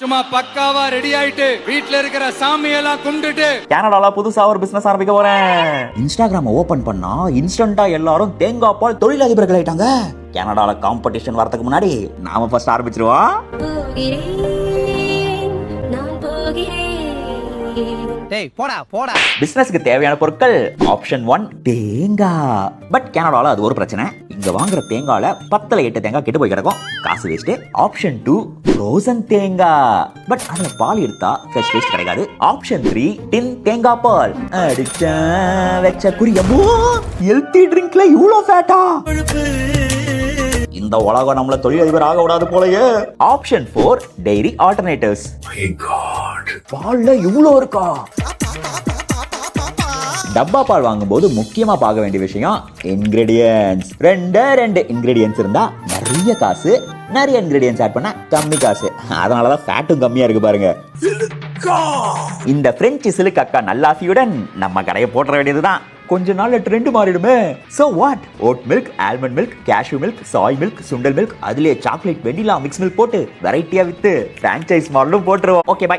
சும்மா பக்காவா ரெடி ஆயிட்டு வீட்ல இருக்கிற சாமி எல்லாம் கும்பிட்டுட்டு கனடால புதுசா ஒரு பிசினஸ் ஆரம்பிக்க போறேன். இன்ஸ்டாகிராம ஓபன் பண்ணா இன்ஸ்டன்டா எல்லாரும் தேங்காய் பால் தொழிலதிபர்கள் ஆயிட்டாங்க. கனடால காம்படிஷன் வரதுக்கு முன்னாடி நாம ஃபர்ஸ்ட் ஆரம்பிச்சிருவோம். டேய் போடா போடா. பிசினஸ்க்கு தேவையான பொருட்கள் ஆப்ஷன் 1 தேங்காய். பட் கனடால அது ஒரு பிரச்சனை. இங்க வாங்குற தேங்காய்ல 10ல 8 தேங்காய் கெட்டு போய் கிடக்கும், காசு வேஸ்ட். ஆப்ஷன் 2 ஃப்ரோசன் தேங்காய். பட் அதுல பால் எடுத்தா ஃப்ரெஷ் டேஸ்ட் கிடைக்காது. ஆப்ஷன் 3 டின் தேங்காய் பால். அடிச்சா வெச்ச குறியமோ ஹெல்தி ட்ரிங்க்ல இவ்ளோ ஃபேட்டா. இந்த உலகம் நம்மள தொழிலதிபர் ஆக விடாது போலயே. Option 4 dairy alternatives. பால்ல இவ்ளோ இருக்கா. டப்பா பால் வாங்கும்போது முக்கியமா பார்க்க வேண்டிய விஷயம் இன்கிரிடியன்ஸ். ரெண்டு இன்கிரிடியன்ஸ் இருந்தா நிறைய காசு, நிறைய இன்கிரிடியன்ஸ் ஆட் பண்ணா கம்மி காசு. அதனாலதான் ஃபேட்டும் கம்மியா இருக்கு பாருங்க. இந்த பிரெஞ்சு சிலுக்கக்கா நல்லாசியுடன் நம்ம கடையை போட்டுற வேண்டியதுதான். கொஞ்ச நாள்ல ட்ரெண்ட் மாறிடுமே. So what? Oat milk, almond milk, cashew milk, chai milk, sundal milk, அதுலயே சாக்லேட், வெனிலா மிக்ஸ் மில்க் போட்டு வெரைட்டியா வித்து பிரான்சைஸ் மாடலும் போட்டுருவோம். Okay by.